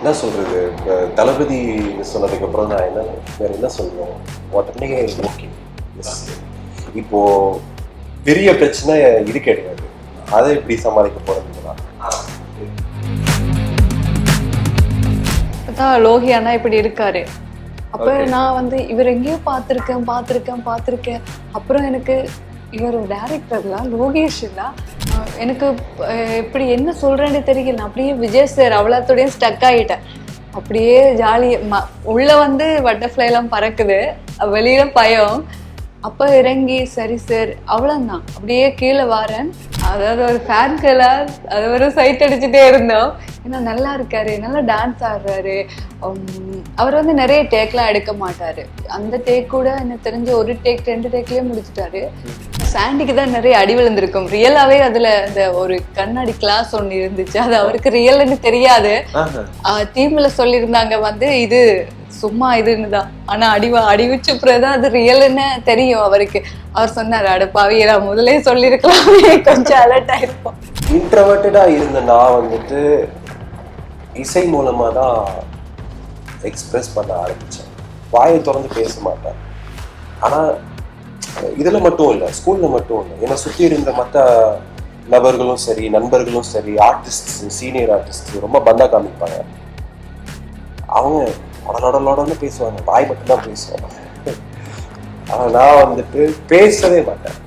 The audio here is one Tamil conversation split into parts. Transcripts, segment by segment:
என்ன சொல்றது, இப்போ தளபதி சொன்னதுக்கு அப்புறம் நான் வேற என்ன சொல்லணும். உடனே ஓகே, இப்போ பெரிய பிரச்சனை இது கிடையாது, அதை எப்படி சமாளிக்க போறதுன்னா அதான் லோகி அண்ணா இப்படி இருக்காரு. அப்ப நான் வந்து இவர் எங்கேயோ பார்த்துருக்கேன். அப்புறம் எனக்கு இவர் டைரக்டர்லாம் லோகேஷ் இல்ல, எனக்கு இப்படி என்ன சொல்றேன்னு தெரியல. நான் அப்படியே விஜய் சார் அவ்வளோத்தோடையும் ஸ்டக் ஆகிட்டேன். அப்படியே ஜாலியா உள்ள வந்து பட்டர்ஃப்ளை எல்லாம் பறக்குது, வெளியில பயம். அப்ப இறங்கி சரி சார் அவ்வளவுதான், அப்படியே கீழே வாரேன். அதாவது ஒரு ஃபேன்கெல்லாம் அது ஒரு சைட் அடிச்சுட்டே இருந்தோம். ஏன்னா நல்லா இருக்காரு, நல்லா டான்ஸ் ஆடுறாரு. அவர் வந்து நிறைய டேக்லாம் எடுக்க மாட்டாரு. அந்த டேக் கூட எனக்கு தெரிஞ்ச ஒரு டேக் 2 டேக்லயே முடிச்சுட்டாரு. சாண்டிக்கு தான் நிறைய அடி விழுந்திருக்கும். ரியலாவே அதுல அந்த ஒரு கண்ணாடி கிளாஸ் ஒண்ணு இருந்துச்சு, அது அவருக்கு ரியல்னு தெரியாது. டீம்ல சொல்லியிருந்தாங்க வந்து இது சும்மா இதுன்னு தான், ஆனா அடிவச்சு பிறகுதான் அது ரியல்னு தெரியும் அவருக்கு. அவர் சொன்னாரு, அடப்பாவி நான் முதலே சொல்லியிருக்கலாமே, கொஞ்சம் அலர்ட் ஆயிருப்போம். இன்ட்ரோவர்ட்டடா இருந்த நான் வந்துட்டு இசை மூலமா தான் எக்ஸ்பிரஸ் பண்ண ஆரம்பிச்சேன். வாயை திறந்து பேச மாட்டேன். ஆனா இதுல மட்டும் இல்லை, ஸ்கூல்ல மட்டும் இல்லை, என்னை சுற்றி இருந்த மற்ற நபர்களும் சரி, நண்பர்களும் சரி, ஆர்டிஸ்ட், சீனியர் ஆர்டிஸ்ட் ரொம்ப பந்தா காமிப்பாங்க. அவங்க லொடன்னு பேசுவாங்க, வாய் மட்டும்தான் பேசுவாங்க. ஆனா நான் வந்துட்டு பேசவே மாட்டேன்.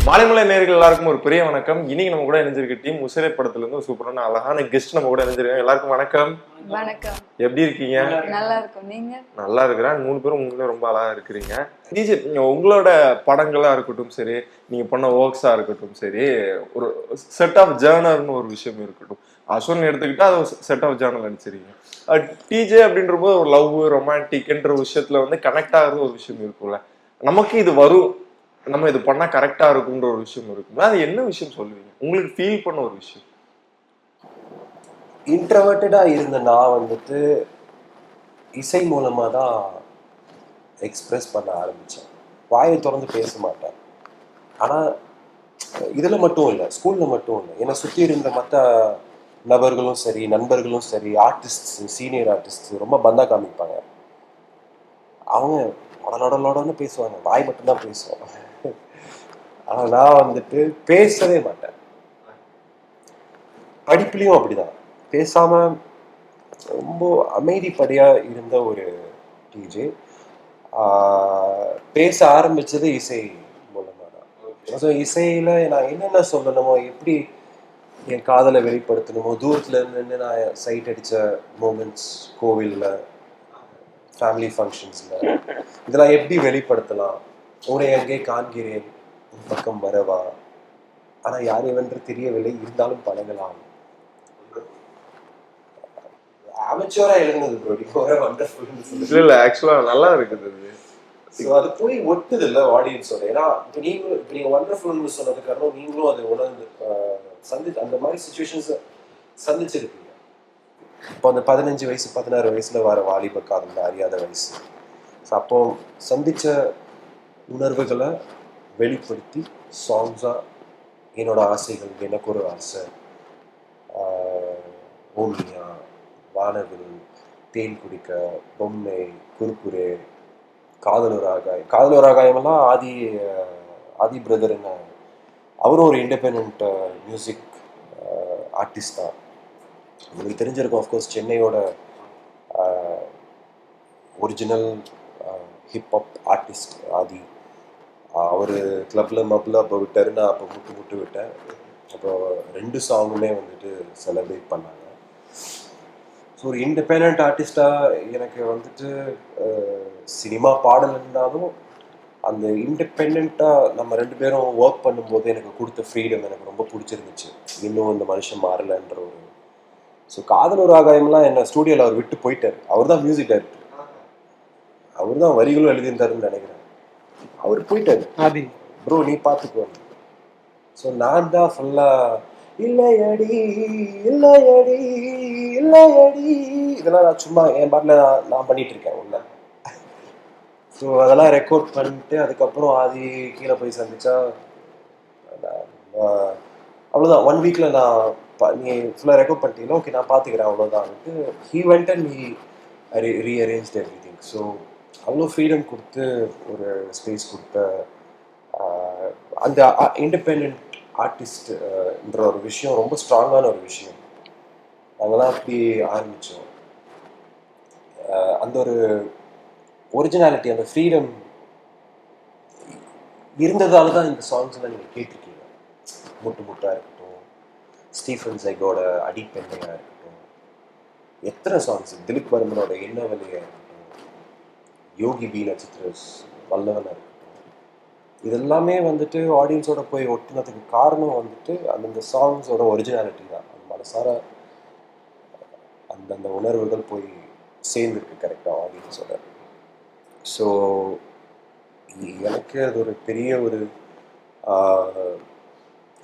மாலைமலை நேயர்கள் எல்லாருக்கும் ஒரு பெரிய வணக்கம். இன்னைக்கு நம்ம கூட இணைஞ்சிருக்க டீம் உசிரை படத்துல இருந்து ஒரு சூப்பரான அழகான கெஸ்ட் நம்ம கூட இணைஞ்சிருக்கோம். எல்லாருக்கும் வணக்கம். வணக்கம். எப்படி இருக்கீங்க? நல்லா இருக்கும். நீங்க? நல்லா இருக்கிறேன். 3 பேரும் உங்களே ரொம்ப அழகா இருக்கிறீங்க. டிஜே, உங்களோட படங்களா இருக்கட்டும் சரி, நீங்க பண்ண ஒர்க்ஸா இருக்கட்டும் சரி, ஒரு செட் ஆஃப் ஜேர்னர்னு ஒரு விஷயம் இருக்கட்டும். அஸ்வன் எடுத்துக்கிட்டா அது செட் ஆஃப் ஜேர்னல் அடிச்சிருக்கீங்க. டிஜே அப்படின்ற போது ஒரு லவ், ரொமான்டிக்ன்ற விஷயத்துல வந்து கனெக்ட் ஆகுறது ஒரு விஷயம் இருக்கும்ல, நமக்கு இது வரும், நம்ம இது பண்ணா கரெக்டா இருக்குன்ற ஒரு விஷயம் இருக்குங்க. அது என்ன விஷயம் சொல்லுவீங்க, உங்களுக்கு ஃபீல் பண்ண ஒரு விஷயம்? இன்ட்ரோவர்ட்டடா இருந்த நான் வந்துட்டு இசை மூலமா தான் எக்ஸ்பிரஸ் பண்ண ஆரம்பிச்சேன். வாயை திறந்து பேச மாட்டேன். ஆனா இதுல மட்டும் இல்லை, ஸ்கூல்ல மட்டும் இல்லை, என்னை சுற்றி இருந்த மற்ற நபர்களும் சரி, நண்பர்களும் சரி, ஆர்டிஸ்ட், சீனியர் ஆர்டிஸ்ட் ரொம்ப பந்தா காமிப்பாங்க. அவங்க லொடன்னு பேசுவாங்க, வாய் மட்டும்தான் பேசுவாங்க. ஆனா நான் வந்துட்டு பேசவே மாட்டேன். படிப்புலையும் அப்படிதான், பேசாம ரொம்ப அமைதிப்படியா இருந்த ஒரு டிஜே. பேச ஆரம்பிச்சது இசை மூலமா தான். ஸோ இசையில நான் என்னென்ன சொல்லணுமோ, எப்படி என் காதலை வெளிப்படுத்தணுமோ, தூரத்துல இருந்து நான் சைட் அடிச்ச மூமெண்ட்ஸ், கோவில்ல, ஃபேமிலி ஃபங்க்ஷன்ஸ்ல, இதெல்லாம் எப்படி வெளிப்படுத்தலாம். உன்னை எங்கே காண்கிறேன், உன் பக்கம் வரவா, ஆனா யார் எவென்று தெரியவில்லை, இருந்தாலும் பழகலாம். அமெச்சூரா எழுந்தது ப்ரோ, இப்போ வண்டர்ஃபுல். இல்ல ஆக்சுவலா நல்லா இருக்குது. ஸோ அது போய் ஒட்டுது இல்லை ஆடியன்ஸோட. ஏன்னா இப்போ நீங்கள் வண்டர்ஃபுல்னு சொன்னது காரணம் நீங்களும் அதை உணர்ந்து அந்த மாதிரி சுச்சுவேஷன்ஸை சந்திச்சிருக்கீங்க. இப்போ அந்த 15 வயசு 16 வயசுல வர வாலிப காதல், அறியாத வயசு. ஸோ அப்போ சந்திச்ச உணர்வுகளை வெளிப்படுத்தி சாங்ஸாக, என்னோட ஆசைகள், எனக்கு ஒரு ஆசை, ஓமியா, வானவில், தேன் குடிக்க, பொம்மை, குறுக்குரே, காதலோர் ஆகாயமெல்லாம் ஆதி பிரதர்னு, அவரும் ஒரு இண்டிபெண்ட் மியூசிக் ஆர்டிஸ்ட் தான். உங்களுக்கு தெரிஞ்சிருக்கும் ஆஃப்கோர்ஸ், சென்னையோட ஒரிஜினல் ஹிப்ஹாப் ஆர்டிஸ்ட் ஆதி. அவர் கிளப்பில் மப்பில் அப்போ விட்டார், நான் அப்போ முட்டு விட்டேன். அப்புறம் 2 சாங்குமே வந்துட்டு செலிப்ரேட் பண்ணாங்க. ஸோ ஒரு இண்டிபெண்ட் ஆர்டிஸ்டாக எனக்கு வந்துட்டு சினிமா பாடல் இருந்தாலும் அந்த இண்டிபெண்ட்டாக நம்ம 2 பேரும் ஒர்க் பண்ணும்போது எனக்கு கொடுத்த ஃப்ரீடம் எனக்கு ரொம்ப பிடிச்சிருந்துச்சு. இன்னும் இந்த மனுஷன் மாறலைன்ற ஒரு. ஸோ காதல் ஒரு ஆகாயம்லாம் என்ன ஸ்டூடியோவில் அவர் விட்டு போயிட்டார். அவர் தான் மியூசிக் டைரக்டர், அவர் தான் வரிகளும் எழுதியிருந்தாருன்னு நினைக்கிறேன். அவர் போயிட்டார், ப்ரோ நீ பார்த்துக்கோ. ஸோ நான் தான் ஃபுல்லாக இல்லையடி இல்லையடி இல்லையடி, இதெல்லாம் நான் சும்மா என் பாட்டில் நான் பண்ணிட்டு இருக்கேன் உள்ள. ஸோ அதெல்லாம் ரெக்கார்ட் பண்ணிட்டு அதுக்கப்புறம் ஆதி கீழே போய் சந்திச்சா அவ்வளோதான். 1 வீக்கில் நான் நீ ஃபுல்லாக ரெக்கார்ட் பண்ணிட்டீங்கன்னா ஓகே நான் பார்த்துக்கிறேன் அவ்வளோதான்ட்டு he went and he rearranged everything. So அவ்வளோ ஃப்ரீடம் கொடுத்து ஒரு ஸ்பேஸ் கொடுத்த அந்த இண்டிபெண்ட் ஆர்டிஸ்ட்ன்ற ஒரு விஷயம் ரொம்ப ஸ்ட்ராங்கான ஒரு விஷயம். நாங்களாம் அப்படி ஆரம்பித்தோம். அந்த ஒரு ஒரிஜினாலிட்டி, அந்த ஃப்ரீடம் இருந்ததால தான் இந்த சாங்ஸ்லாம் நீங்கள் கேட்டிருக்கீங்க. முட்டு முட்டா இருக்கட்டும், ஸ்டீஃபன் ஜெகோட அடிப்பெண்ணையா இருக்கட்டும், எத்தனை சாங்ஸ், திலீப் வர்மனோட என்ன வலியா இருக்கட்டும், யோகி பி நட்சத்திரஸ் வல்லவனா இருக்கட்டும், இதெல்லாமே வந்துட்டு ஆடியன்ஸோட போய் ஒட்டுனதுக்கு காரணம் வந்துட்டு அந்தந்த சாங்ஸோட ஒரிஜினாலிட்டி தான். அந்த மனசார அந்தந்த உணர்வுகள் போய் சேர்ந்துருக்கு கரெக்டாக ஆடியன்ஸோட. ஸோ எனக்கு அது ஒரு பெரிய ஒரு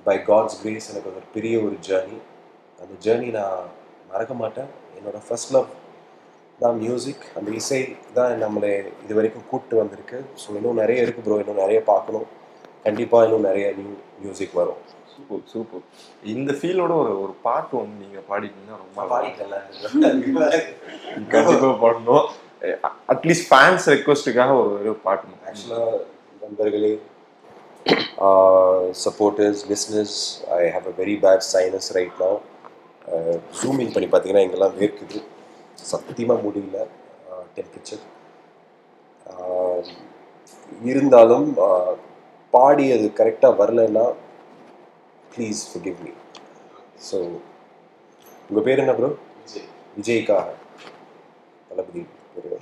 பை காட்ஸ் கிரேஸ் எனக்கு அது ஒரு பெரிய ஒரு ஜேர்னி. அந்த ஜேர்னி நான் மறக்க மாட்டேன். என்னோடய ஃபர்ஸ்ட் லவ் தான் மியூசிக். அந்த இசை தான் நம்மளை இது வரைக்கும் கூப்பிட்டு வந்திருக்கு. ஸோ இன்னும் நிறைய இருக்குது ப்ரோ, இன்னும் நிறைய பார்க்கணும். கண்டிப்பாக இன்னும் நிறைய மியூசிக் வரும். Super super. இந்த ஃபீலோட ஒரு ஒரு பாட்டு ஒன்று நீங்கள் பாடிட்டீங்கன்னா ரொம்ப பாடிக்கல கண்டிப்பாக பாடணும். அட்லீஸ்ட் ஃபேன்ஸ் ரெக்வஸ்ட்டுக்காக ஒரு பாட்டு. ஆக்சுவலாக நண்பர்களே, supporters, listeners, I have a very bad sinus right now. Zoom in பண்ணி பார்த்தீங்கன்னா எங்கெல்லாம் வேர்க்குது, சத்தியமாக முடியல டெம்பரேச்சர். இருந்தாலும் பாடி அது கரெக்டாக வரலைன்னா ப்ளீஸ் forgive me. ஸோ உங்கள் பேர் என்ன ப்ரோ? விஜய்க்காக தளபதி பேர்.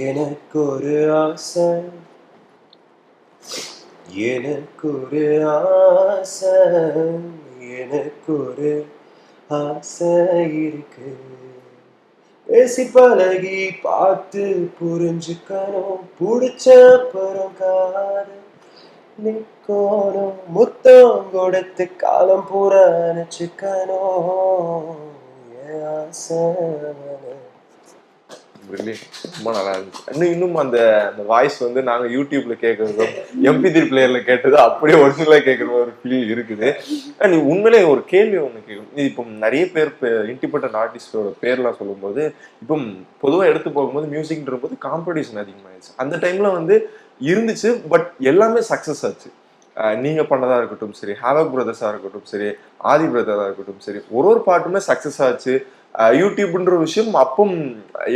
எனக்கு ஒரு ஆசை, எனக்கு ஒரு ஆசை, எனக்கு ஒரு ஆசை இருக்கு. பேசி பழகி பார்த்து புரிஞ்சுக்கணும், பிடிச்ச அப்புறம் காதல் நிக்கணும், முத்தம் கொடுத்து காலம் பூரா நினைச்சுக்கணும் என் ஆசை. ரொம்ப நல்லா இருந்துச்சு. இன்னும் அந்த அந்த வாய்ஸ் வந்து நாங்கள் யூடியூப்ல கேட்கறதும் MP3 பிளேயர்ல கேட்டது அப்படியே ஒரிஜினலா கேட்குற ஒரு ஃபீல் இருக்குது. நீ உண்மையிலே ஒரு கேள்வி ஒன்று கேட்கும். இப்போ நிறைய பேர் இண்டிபெண்டன்ட் ஆர்டிஸ்டோட பேர்லாம் சொல்லும்போது இப்போ பொதுவாக எடுத்து போகும்போது மியூசிக்ன்ற போது காம்படிஷன் அதிகமாகிடுச்சு. அந்த டைம்ல வந்து இருந்துச்சு, பட் எல்லாமே சக்ஸஸ் ஆச்சு. நீங்க பண்ணதா இருக்கட்டும் சரி, ஹேவக் பிரதர்ஸா இருக்கட்டும் சரி, ஆதி பிரதரா இருக்கட்டும் சரி, ஒரு பாட்டுமே சக்ஸஸ் ஆச்சு. யூடியூப்ன்ற விஷயம் அப்போ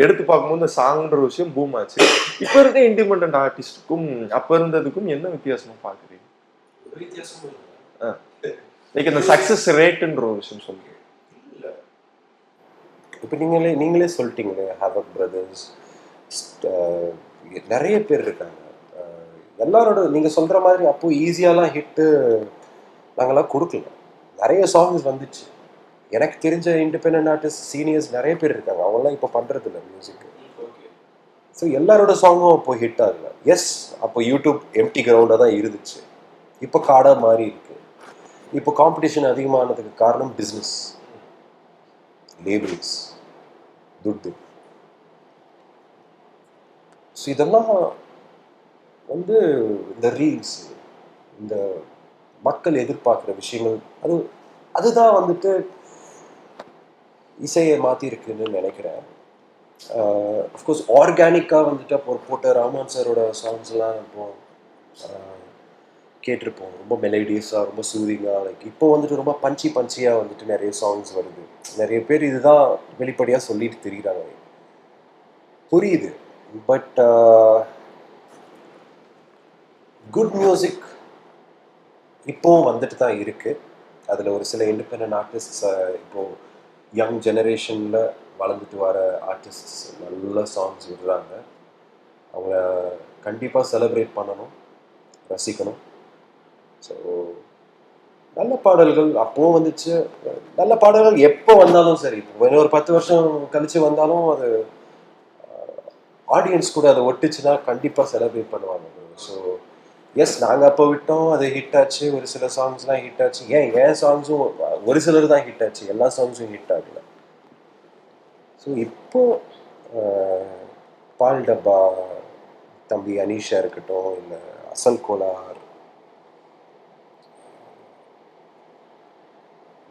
எடுத்து பார்க்கும்போது இந்த சாங்ன்ற விஷயம் பூம் ஆச்சு. இப்போ இருக்க இண்டிபெண்டன்ட் ஆர்டிஸ்டுக்கும் அப்போ இருந்ததுக்கும் என்ன வித்தியாசமா பாக்குறீங்க? லைக் இந்த சக்சஸ் ரேட்ன்ற ஒரு விஷயம் சொல்லுங்க. இப்போ நீங்களே சொல்லிட்டீங்களே, ஹேவக் பிரதர்ஸ் நிறைய பேர் இருக்காங்க. எல்லாரோட நீங்கள் சொல்கிற மாதிரி அப்போது ஈஸியாலாம் ஹிட்டு நாங்கள்லாம் கொடுக்கல. நிறைய சாங்ஸ் வந்துச்சு. எனக்கு தெரிஞ்ச இண்டிபெண்டன்ட் ஆர்டிஸ்ட் சீனியர்ஸ் நிறைய பேர் இருக்காங்க. அவங்களாம் இப்போ பண்ணுறது இல்லை மியூசிக். ஸோ எல்லாரோட சாங்கும் அப்போ ஹிட் ஆகல. எஸ், அப்போ யூடியூப் எம்டி கிரவுண்டாக தான் இருந்துச்சு. இப்போ காடாக மாறி இருக்கு. இப்போ காம்படிஷன் அதிகமானதுக்கு காரணம் பிஸ்னஸ், லேபிள்ஸ், துட்டு. ஸோ இதெல்லாம் வந்து இந்த ரீல்ஸ், இந்த மக்கள் எதிர்பார்க்குற விஷயங்கள், அதுதான் வந்துட்டு இசையை மாற்றிருக்குன்னு நினைக்கிறேன். அஃப்கோர்ஸ் ஆர்கானிக்காக வந்துட்டு அப்போ போட்ட ராமன் சாரோட சாங்ஸ்லாம் இப்போ கேட்டிருப்போம். ரொம்ப மெலடியஸாக, ரொம்ப சூதிங்காக. லைக் இப்போ வந்துட்டு ரொம்ப பஞ்சியாக வந்துட்டு நிறைய சாங்ஸ் வருது. நிறைய பேர் இதுதான் வெளிப்படையாக சொல்லிட்டு தெரியுறாங்க. புரியுது. பட் குட் மியூசிக் இப்போவும் வந்துட்டு தான் இருக்குது. அதில் ஒரு சில இண்டிபெண்டன்ட் ஆர்டிஸ்ட்ஸ், இப்போது யங் ஜெனரேஷனில் வளர்ந்துட்டு வர ஆர்டிஸ்ட்ஸ் நல்ல சாங்ஸ் விடுறாங்க. அவங்கள கண்டிப்பாக செலிப்ரேட் பண்ணணும், ரசிக்கணும். ஸோ நல்ல பாடல்கள் அப்போவும் வந்துச்சு. நல்ல பாடல்கள் எப்போ வந்தாலும் சரி, இப்போ ஒரு 10 வருஷம் கழித்து வந்தாலும் அது ஆடியன்ஸ் கூட அதை ஒட்டுச்சுன்னா கண்டிப்பாக செலிப்ரேட் பண்ணுவாங்க. ஸோ எஸ், நாங்கள் அப்போ விட்டோம், அது ஹிட் ஆச்சு. ஒரு சில சாங்ஸ்லாம் ஹிட் ஆச்சு. ஏன் சாங்ஸும் ஒரு சிலர் தான் ஹிட் ஆச்சு, எல்லா சாங்ஸும் ஹிட் ஆகல. ஸோ இப்போ பால் டப்பா தம்பி அனீஷா இருக்கட்டும், இல்லை அசல் கோலார்,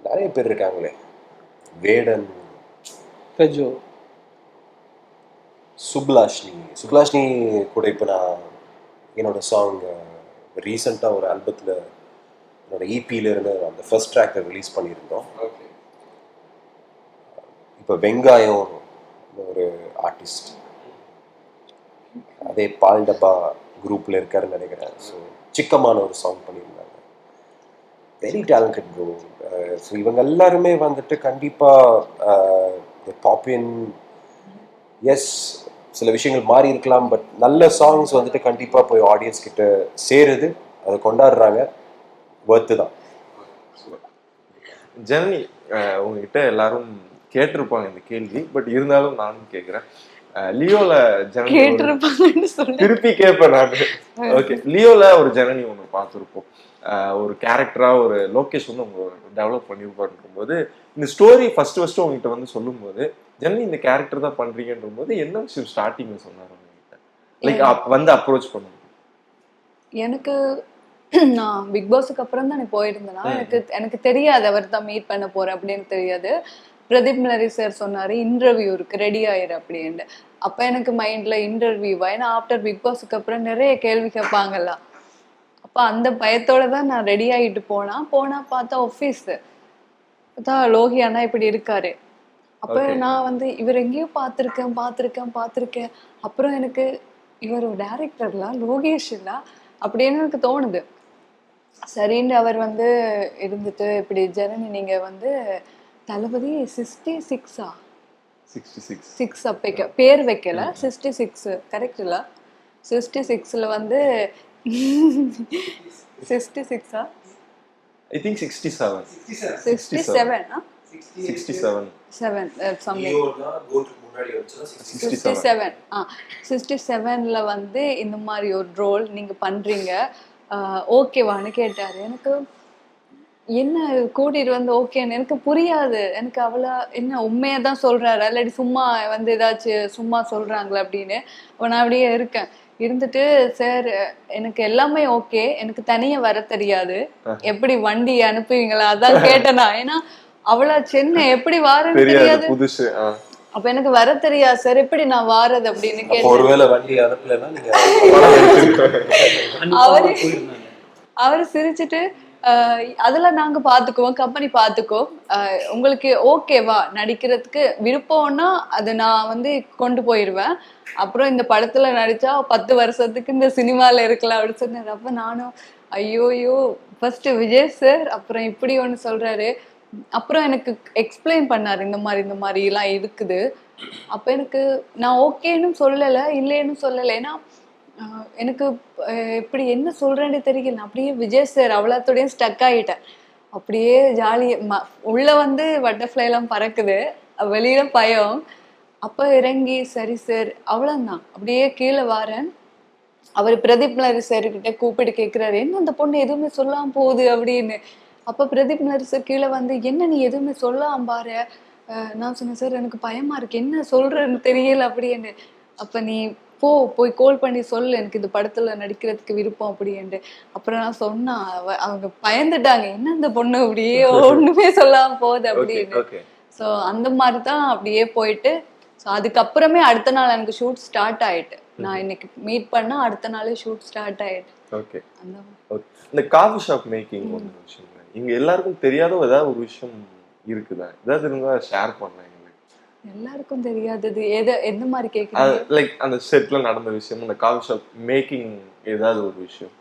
நிறைய பேர் இருக்காங்களே, வேடன், பெஜோ, சுப்லாஷ்னி கூட இப்போ நான் என்னோட சாங் ரீசெண்டாக ஒரு ஆல்பத்தில் என்னோட இபியில இருந்து அந்த ஃபர்ஸ்ட் ட்ராக்கை ரிலீஸ் பண்ணியிருந்தோம். இப்போ வெங்காயம் ஒரு ஆர்டிஸ்ட், அதே பால் டப்பா குரூப்ல இருக்காருன்னு நினைக்கிறேன். ஸோ சிக்கமான ஒரு சாங் பண்ணியிருந்தாங்க. Very talented bro. ஸோ இவங்க எல்லாருமே வந்துட்டு கண்டிப்பாக பாப்பியன், எஸ் சில விஷயங்கள் மாறி இருக்கலாம், பட் நல்ல சாங்ஸ் வந்துட்டு கண்டிப்பாக போய் ஆடியன்ஸ் கிட்ட சேருது, அதை கொண்டாடுறாங்க, ஒர்த்து தான். ஜனனி, உங்ககிட்ட எல்லாரும் கேட்டிருப்பாங்க இந்த கேள்வி, பட் இருந்தாலும் நானும் கேட்குறேன். லியோல ஜனனி கேட்டிருப்பாங்கன்னு சொல்லி திருப்பி கேட்பேன் நான். ஓகே, லியோல ஒரு ஜனனி ஒன்று பார்த்துருப்போம். ஒரு கேரக்டரா ஒரு லோகேஷ் வந்து உங்க டெவலப் பண்ணிருப்பாருன்ற போது, இந்த ஸ்டோரி ஃபர்ஸ்ட் உங்ககிட்ட வந்து சொல்லும் போது, ஜனனி இந்த கேரக்டர் தான் பண்றீங்கன்ற போது என்ன விஷயம் ஸ்டார்டிங்ல சொன்னாரு உங்ககிட்ட, லைக் வந்து அப்ரோச் பண்ணுங்க? எனக்கு நான் பிக் பாஸுக்கு அப்புறம் தான் போயிருந்தேன்னா எனக்கு தெரியாது அவர் தான் மீட் பண்ண போறேன் அப்படின்னு தெரியாது. பிரதீப் மலரி சார் சொன்னாரு இன்டர்வியூ இருக்கு ரெடி ஆயிரு அப்படின்னு. அப்ப எனக்கு மைண்ட்ல இன்டர்வியூவா, ஏன்னா ஆஃப்டர் பிக் பாஸுக்கு அப்புறம் நிறைய கேள்வி கேட்பாங்கல்ல. அப்ப அந்த பயத்தோட தான் நான் ரெடி ஆகிட்டு போனா பார்த்தா ஆஃபீஸ் தான் லோகி அண்ணா இப்படி இருக்காரு. அப்ப நான் வந்து இவர் எங்கேயோ பார்த்துருக்கேன். அப்புறம் எனக்கு இவர் டைரக்டர்லாம் லோகேஷ் இல்ல அப்படின்னு எனக்கு தோணுது. சரின்னு அவர் வந்து இருந்துட்டு இப்படி ஜனனி நீங்க வந்து தளபதி 66 அப்ப பேர் வைக்கல, 66 கரெக்ட் இல்ல, 66ல வந்து 66 ஐ திங்க் 67 67ல வந்து இந்த மாதிரி ஒரு ரோல் நீங்க பண்றீங்க, ஓகேவான்னு கேட்டாரு. எனக்கு என்ன கூட்டிட்டு வந்து ஓகேன்னு எனக்கு புரியாது. எனக்கு அவ்வளோ என்ன உண்மையாதான் சொல்றாரு இல்லாட்டி சும்மா வந்து ஏதாச்சும் சும்மா சொல்றாங்களா அப்படின்னு. நான் அப்படியே இருக்கேன். இருந்துட்டு சார் எனக்கு எல்லாமே ஓகே, எனக்கு தனியா வர தெரியாது, எப்படி வண்டி அனுப்புவீங்களா அதான் கேட்டேனா. ஏன்னா அவ்வளோ சென்னை எப்படி வாரன்னு தெரியாது, அப்ப எனக்கு வர தெரியாது சார், எப்படி நான் வாரது அப்படின்னு கேட்டேன். ஒருவேளை வண்டி அனுப்பலன்னா அவரு சிரிச்சுட்டு அதெல்லாம் நாங்க பாத்துக்குவோம், கம்பெனி பாத்துக்கோ, உங்களுக்கு ஓகேவா நடிக்கிறதுக்கு விருப்பம்னா அது நான் வந்து கொண்டு போயிருவேன், அப்புறம் இந்த படத்துல நடிச்சா 10 வருஷத்துக்கு இந்த சினிமால இருக்கலாம் அப்படின்னு சொன்னாரு. அப்ப நானும் ஐயோயோ ஃபர்ஸ்ட் விஜய் சார் அப்புறம் இப்படி ஒண்ணு சொல்றாரு. அப்புறம் எனக்கு எக்ஸ்பிளைன் பண்ணாரு இந்த மாதிரி எல்லாம் இருக்குது. அப்ப எனக்கு நான் ஓகேன்னு சொல்லலை இல்லைன்னு சொல்லலை, ஏன்னா எனக்கு இப்படி என்ன சொல்றேன்னு தெரியல. அப்படியே விஜய் சார் அவ்வளோத்தோடையும் ஸ்டக் ஆகிட்டேன். அப்படியே ஜாலி உள்ள வந்து பட்டர்ஃப்ளை எல்லாம் பறக்குது, வெளியில பயம். அப்ப இறங்கி சரி சார் அவ்வளோதான், அப்படியே கீழே வாரேன். அவர் பிரதீப் மலரி சார்கிட்ட கூப்பிட்டு கேட்குறாரு என்ன அந்த பொண்ணு எதுவுமே சொல்லாம போகுது அப்படின்னு. அப்ப பிரதீப் மலரி சார் கீழே வந்து என்ன நீ எதுவுமே சொல்லாம பாரு. நான் சொன்னேன் சார் எனக்கு பயமா இருக்கு, என்ன சொல்றேன்னு தெரியல அப்படின்னு. அப்ப நீ போய் கால் பண்ணி சொல்லு எனக்கு இந்த படத்துல நடிக்கிறதுக்கு விருப்பம் அப்படின்ட்டு. அப்புறம் நான் சொன்னா அவங்க பயந்துட்டாங்க, என்ன இந்த பொண்ணு அப்படியே ஒண்ணுமே சொல்லாம போகுது அப்படின்னு. ஸோ அந்த மாதிரிதான் அப்படியே போயிட்டு, ஸோ அதுக்கப்புறமே அடுத்த நாள் எனக்கு ஷூட் ஸ்டார்ட் ஆயிட்டு. நான் இன்னைக்கு மீட் பண்ணா அடுத்த நாளே ஷூட் ஸ்டார்ட் ஆயிட்டு. ஓகே, இந்த காஃபி ஷாப் மேக்கிங் ஒரு விஷயம் இங்க எல்லாருக்கும் தெரியாத ஏதாவது ஒரு விஷயம் இருக்குதா, ஏதாவது இருந்தா ஷேர் பண்ணலாம். எல்லாருக்கும் தெரியாதது எந்த மாதிரி கேக்குறீங்க? லைக் அந்த செட்ல நடந்த விஷயம், அந்த காஃபி ஷாப் மேக்கிங் ஏதாவது ஒரு விஷயம்.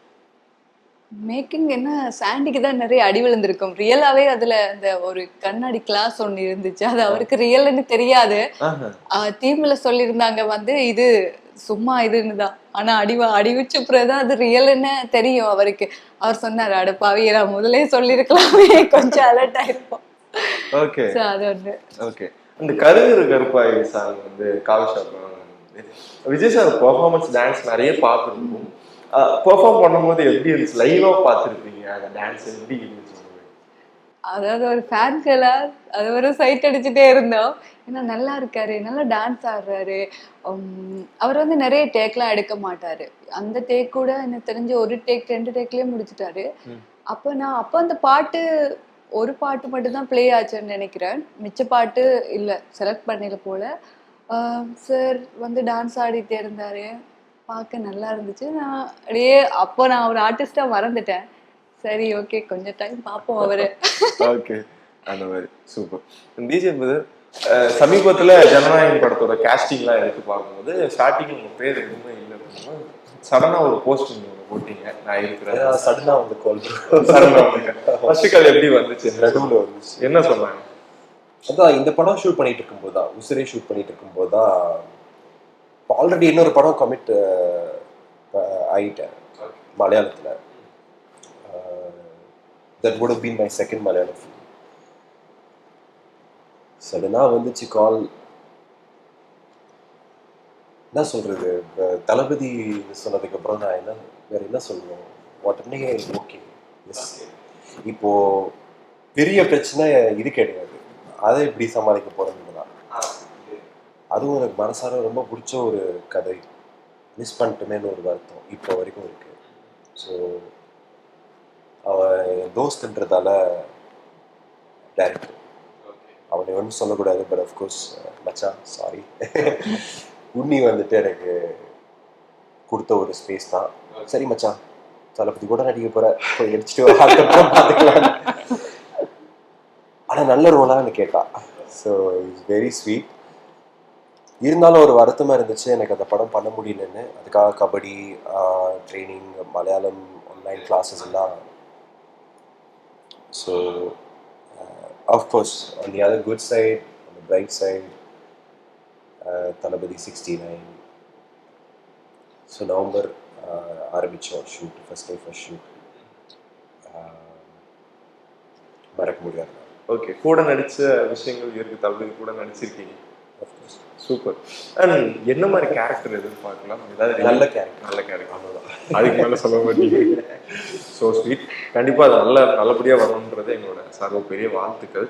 மேக்கிங் என்ன சாண்டிக்கு தான் நிறைய அடி விழுந்திருக்கும். ரியலாவே அதுல அந்த ஒரு கண்ணாடி கிளாஸ் ஒண்ணு இருந்துச்சு, அது அவருக்கு ரியல்னு தெரியாது. டீம்ல சொல்லியிருந்தாங்க வந்து இது சும்மா இதுன்னுதான், ஆனா அடிவச்ச பிறகுதான் அது ரியல்னு தெரியும் அவருக்கு. அவர் சொன்னாரு அடப்பாவி நான் முதலே சொல்லிருக்கலாமே, கொஞ்சம் அலர்ட் ஆயிருப்போம். ஓகே, அது ஒன்று. ஓகே, அந்த கருவிரு கருப்பாய் சாங் வந்து coffee shop Vijay sir performance dance நிறைய பார்த்துருக்கோம். பெர்ஃபார்ம் பண்ணும்போது எப்படி இருந்துச்சு, லைவா பார்த்துருப்பீங்க அந்த டான்ஸ் எப்படி இருந்துச்சு? அதாவது ஒரு ஃபேன்களா அது ஒரு சைட் அடிச்சுட்டே இருந்தோம். ஏன்னா நல்லா இருக்காரு, நல்லா டான்ஸ் ஆடுறாரு. அவர் வந்து நிறைய டேக்லாம் எடுக்க மாட்டாரு. அந்த டேக் கூட எனக்கு தெரிஞ்சு ஒரு டேக் 2 டேக்லயே முடிச்சுட்டாரு. அப்ப அந்த பாட்டு ஒரு பாட்டு மட்டும் தான் ப்ளே ஆச்சுன்னு நினைக்கிறேன். மிச்ச பாட்டு இல்லை, செலக்ட் பண்ணல போல. சார் வந்து டான்ஸ் ஆடிட்டே இருந்தாரு, பார்க்க நல்லா இருந்துச்சு. நான் அப்படியே அப்போ நான் ஒரு ஆர்டிஸ்டாக மறந்துட்டேன். சரி ஓகே கொஞ்சம் டைம் பார்ப்போம் அவரு. ஓகே, அந்த மாதிரி சூப்பர். டிஜே பிரதர், சமீபத்துல ஜனநாயகம் படத்தோட கேஸ்டிங்லாம் எடுத்து பார்க்கும்போது ஸ்டார்டிங் உங்க பேர் எதுவுமே இல்லை அப்படின்னா சடனா ஒரு போஸ்டிங் போட்டீங்க, நான் இருக்கிறேன். சடனா வந்து கால் சடனா ஃபர்ஸ்ட் கால் எப்படி வந்துச்சு? நடுவில் வந்துச்சு. என்ன சொன்னாங்க? அதான் இந்த படம் ஷூட் பண்ணிட்டு இருக்கும்போது தான், உசிரே ஷூட் பண்ணிட்டு இருக்கும்போது தான் ஆல்ரெடி இன்னொரு படம் கமிட் ஆகிட்டேன் மலையாளத்தில். That would have been my second Malayalam film. சடனாக வந்துச்சு கால். என்ன சொல்றது, தளபதி சொன்னதுக்கப்புறம் நான் என்ன வேற என்ன சொல்லணும், உடனே ஓகே எஸ். இப்போ பெரிய பிரச்சனை இது கிடையாது, அதை எப்படி சமாளிக்க போறதுன்னு தான். அதுவும் எனக்கு மனசார ரொம்ப பிடிச்ச ஒரு கதை. மிஸ் பண்ணிட்டுமேன்னு ஒரு வருத்தம் இப்போ வரைக்கும் இருக்கு. ஸோ அவன் தோஸ்துன்றதால டைரக்டர் அவனை ஒன்றும் சொல்லக்கூடாது, பட் அஃப்கோர்ஸ் மச்சான் சாரி. உன்னி வந்துட்டு எனக்கு கொடுத்த ஒரு ஸ்பேஸ் தான். சரி மச்சான், தளபதி கூட நடிக்க போற, போய் நடிச்சுட்டு பார்த்துக்கலாம். ஆனால் நல்ல ரோலான்னு கேட்டா. So it's very sweet. இருந்தாலும் ஒரு வருத்தமாக இருந்துச்சு எனக்கு அந்த படம் பண்ண முடியலன்னு. அதுக்காக kabaddi training, Malayalam online classes எல்லாம். So of course on the other good side, on the bright side, Thalapathy 69. So November ஆரம்பித்தோம் ஷூட், ஃபர்ஸ்ட் ஷூட். மறக்க முடியாது. ஓகே, கூட நடிச்ச விஷயங்கள் இருக்கு, தளபதி கூட நடிச்சிருக்கீங்க. சூப்பர். அண்ட் என்ன மாதிரி கேரக்டர் எதிர்பார்க்கலாம்? ஏதாவது நல்ல கேரக்டர். நல்ல கேரக்டர், அவ்வளோதான், அதுக்கு மேலே சொல்ல மாட்டீங்க. So sweet. கண்டிப்பாக அது நல்லபடியாக வரணுன்றது எங்களோட சர்வ பெரிய வாழ்த்துக்கள்.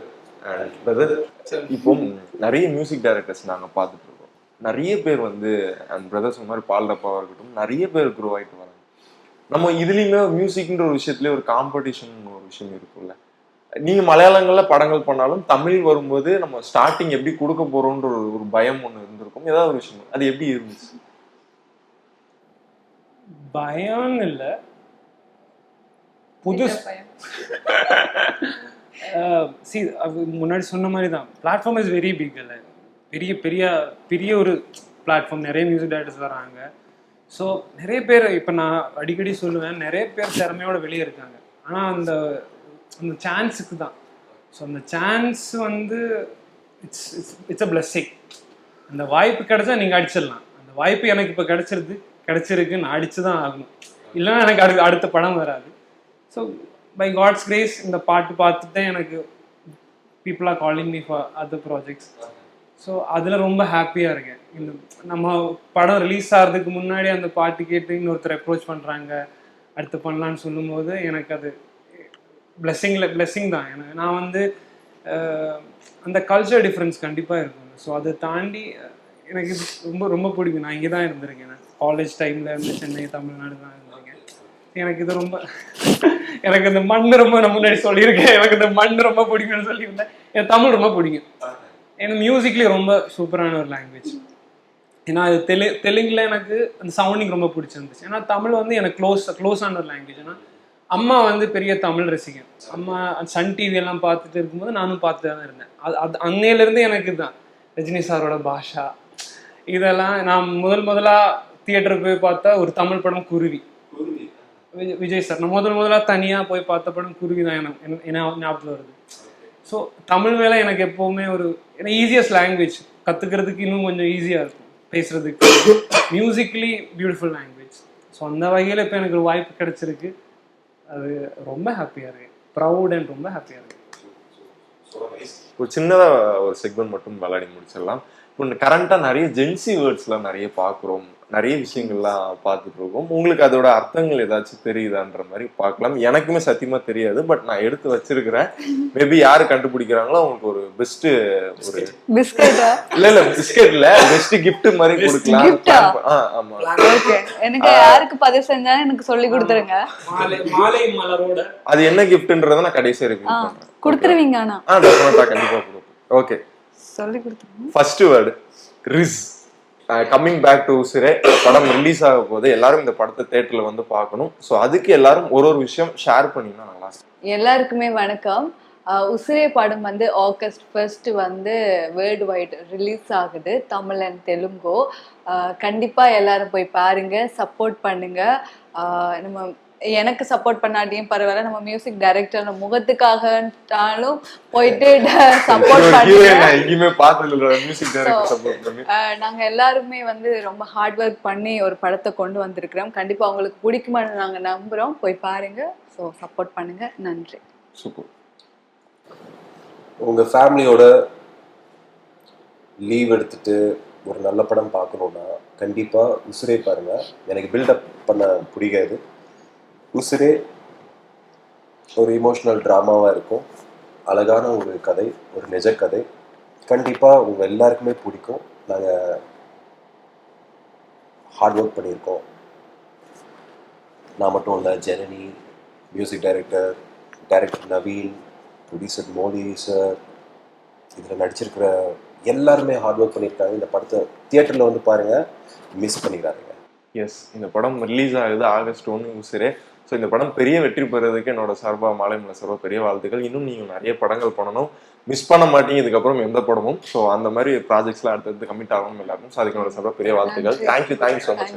அண்ட் பிரதர், இப்போ நிறைய மியூசிக் டைரக்டர்ஸ் நாங்கள் பார்த்துட்டு இருக்கோம். நிறைய பேர் வந்து அண்ட் பிரதர்ஸ் மாதிரி பால்டப்பாவாக இருக்கட்டும், நிறைய பேர் க்ரோ ஆகிட்டு வராங்க. நம்ம இதுலேயுமே மியூசிக்ன்ற ஒரு விஷயத்துலேயே ஒரு காம்படிஷன் ஒரு விஷயம் இருக்குல்ல. நீங்க மலையாளங்கள்ல படங்கள் பண்ணாலும் தமிழ் வரும்போது நம்ம ஸ்டார்டிங் எப்படி கொடுக்க போறோம்ன்ற ஒரு பயம் ஒண்ணு இருந்திருக்கும், ஏதாவது ஒரு விஷயம், அது எப்படி இருந்துச்சு? பயம் இல்ல, புது முன்னாடி சொன்ன மாதிரி தான். பிளாட்ஃபார்ம் இஸ் வெரி பிக் இல்லை, பெரிய பெரிய பெரிய ஒரு பிளாட்ஃபார்ம். நிறைய மியூசிக் டைரக்டர்ஸ் வராங்க. ஸோ நிறைய பேர், இப்போ நான் அடிக்கடி சொல்லுவேன், நிறைய பேர் திறமையோட வெளியே இருக்காங்க. ஆனால் அந்த சான்ஸுக்கு தான். ஸோ அந்த சான்ஸ் வந்து இட்ஸ் அ பிளஸ்ஸிங். அந்த வாய்ப்பு கிடைச்சா நீங்கள் அடிச்சிடலாம். அந்த வாய்ப்பு எனக்கு இப்போ கிடைச்சிருக்கு, நான் அடிச்சு தான் ஆகணும், இல்லைன்னா எனக்கு அடுத்த படம் வராது. ஸோ பை காட்ஸ் கிரேஸ் இந்த பாட்டு பார்த்துட்டு எனக்கு people are calling me for other projects. So அதில் ரொம்ப ஹாப்பியாக இருக்கேன். இந்த நம்ம படம் ரிலீஸ் ஆகிறதுக்கு முன்னாடி அந்த பாட்டு கேட்டு இன்னொருத்தர் அப்ரோச் பண்ணுறாங்க, அடுத்து பண்ணலான்னு சொல்லும்போது எனக்கு அது பிளெஸ்ஸிங் தான். எனக்கு நான் வந்து அந்த கல்ச்சர் டிஃப்ரென்ஸ் கண்டிப்பாக இருக்கும். ஸோ அதை தாண்டி எனக்கு ரொம்ப ரொம்ப பிடிக்கும். நான் இங்கே தான் இருந்திருக்கேன், நான் காலேஜ் டைமில் இருந்து சென்னை தமிழ்நாடு தான் இருந்திருக்கேன். எனக்கு இது ரொம்ப எனக்கு இந்த மண் ரொம்ப, நான் முன்னாடி சொல்லியிருக்கேன், எனக்கு இந்த மண் ரொம்ப பிடிக்கும்னு சொல்லியிருந்தேன். எனக்கு தமிழ் ரொம்ப பிடிக்கும். எனக்கு மியூசிக்லேயே ரொம்ப சூப்பரான ஒரு லாங்குவேஜ். ஏன்னா அது தெலுங்கில் எனக்கு அந்த சவுண்டிங் ரொம்ப பிடிச்சிருந்துச்சு. ஏன்னா தமிழ் வந்து எனக்கு க்ளோஸான ஒரு லாங்குவேஜ். ஏன்னா அம்மா வந்து பெரிய தமிழ் ரசிகன். அம்மா சன் டிவி எல்லாம் பார்த்துட்டு இருக்கும்போது நானும் பார்த்துட்டு தான் இருந்தேன். அது அன்னையிலேருந்து எனக்கு தான் ரஜினி சாரோட பாஷா இதெல்லாம். நான் முதலாக தியேட்டருக்கு போய் பார்த்தா ஒரு தமிழ் படம் குருவி, விஜய் சார். நான் முதலாக தனியாக போய் பார்த்த படம் குருவி தான் என்ன ஞாபகத்தில் வருது. ஸோ தமிழ் மேலே எனக்கு எப்போவுமே ஏன்னா ஈஸியஸ்ட் லாங்குவேஜ், கற்றுக்கிறதுக்கு இன்னும் கொஞ்சம் ஈஸியாக இருக்கும் பேசுகிறதுக்கு. Musically beautiful language. ஸோ அந்த வகையில் இப்போ எனக்கு ஒரு வாய்ப்பு கிடைச்சிருக்கு. அது ரொம்ப ஹாப்பியாக இருக்கு, ப்ரௌட் அண்ட் ரொம்ப ஹாப்பியாக இருக்கு. ஒரு சின்னதாக ஒரு செக்மெண்ட் மட்டும் விளையாடி முடிச்சிடலாம். இப்போ கரண்டாக நிறைய ஜென்சி வேர்ட்ஸ்லாம் நிறைய பார்க்குறோம், நிறைய விஷயங்கள்லாம் பார்த்துட்டு இருக்கோம். உங்களுக்கு அதோட அர்த்தங்கள் ஏதாச்சும் தெரியுதான்ற மாதிரி பார்க்கலாம். எனக்குமே சத்தியமாக தெரியாது, பட் நான் எடுத்து வச்சிருக்கிறேன். மேபி யாரு கண்டுபிடிக்கிறாங்களோ அவங்களுக்கு ஒரு பெஸ்ட் ஒரு பிஸ்கெட்டா இல்ல பிஸ்கெட் இல்ல, பெஸ்ட் கிஃப்ட் மாதிரி கொடுக்கலாம். ஆமா, எனக்கு யாருக்கு பதிவு செஞ்சா எனக்கு சொல்லி கொடுத்துருங்க. மாலை மலரோட அது என்ன கிஃப்ட்ன்றத நான் கடைசியா ரிவ்யூ பண்றேன். கொடுத்துருவீங்க ஆனா டெஃபினட்டா கண்டிப்பா கொடுப்போம். ஓகே, சொல்லி கொடுத்துருங்க. ஃபர்ஸ்ட் வேர்டு ரிஸ். கம்மிங் பேக் டு உசிரே படம் ரிலீஸ் ஆக போது எல்லாரும் இந்த படத்தை தியேட்டர்ல வந்து பார்க்கணும். ஸோ அதுக்கு எல்லாரும் ஒரு ஒரு விஷயம் ஷேர் பண்ணினா நல்லா இருக்கும். எல்லாருக்குமே வணக்கம். உசிரே படம் வந்து ஆகஸ்ட் 1 வந்து வேர்ல்டு வைட் ரிலீஸ் ஆகுது, தமிழ் அண்ட் தெலுங்கு. கண்டிப்பா எல்லாரும் போய் பாருங்க, சப்போர்ட் பண்ணுங்க. நம்ம எனக்கு சப்போர்ட் பண்ணாட்டியும் பரவாயில்ல, நம்ம மியூசிக் டைரக்டர் முகத்துக்காகட்டாலும் போயிட்டு சப்போர்ட் பண்ணுங்க. எங்கேயுமே பார்த்தது மியூசிக் டைரக்டர் சப்போர்ட் பண்ணி நாங்க எல்லாருமே வந்து ரொம்ப ஹார்ட் ஒர்க் பண்ணி ஒரு படத்தை கொண்டு வந்திருக்கிறோம். கண்டிப்பா உங்களுக்கு பிடிக்குமான்னு நாங்க நம்புறோம். போய் பாருங்க. ஸோ சப்போர்ட் பண்ணுங்க. நன்றி. சூப்பர். உங்கள் ஃபேமிலியோட லீவ் எடுத்துட்டு ஒரு நல்ல படம் பார்க்கணுன்னா கண்டிப்பாக உசிரே பாருங்கள். எனக்கு பில்டப் பண்ண பிடிக்காது. உசிரே ஒரு இமோஷ்னல் ட்ராமாவாக இருக்கும். அழகான ஒரு கதை, ஒரு நிஜ கதை. கண்டிப்பாக உங்கள் எல்லாருக்குமே பிடிக்கும். நாங்கள் ஹார்ட் ஒர்க் பண்ணியிருக்கோம். நான் மட்டும் இல்லை, Janani, music director Naveen, producer Modi sir, இதில் நடிச்சிருக்கிற எல்லாருமே ஹார்ட் ஒர்க் பண்ணியிருக்காங்க. இந்த படத்தை தியேட்டரில் வந்து பாருங்கள், மிஸ் பண்ணிடாதீங்க. எஸ், இந்த படம் ரிலீஸ் ஆகுது ஆகஸ்ட் 1 உசிரே. ஸோ இந்த படம் பெரிய வெற்றி பெறதுக்கு என்னோட சார்பாக மாலைமலை சார்பாக பெரிய வாழ்த்துக்கள். இன்னும் நீங்கள் நிறைய படங்கள் பண்ணணும், மிஸ் பண்ண மாட்டீங்க இதுக்கப்புறம் எந்த படமும். ஸோ அந்த மாதிரி ப்ராஜெக்ட்ஸ்லாம் அடுத்தடுத்து கமிட் ஆகணும் எல்லாருக்கும். ஸோ அதுக்கு என்னோட சார்பாக பெரிய வாழ்த்துக்கள். Thank you so much.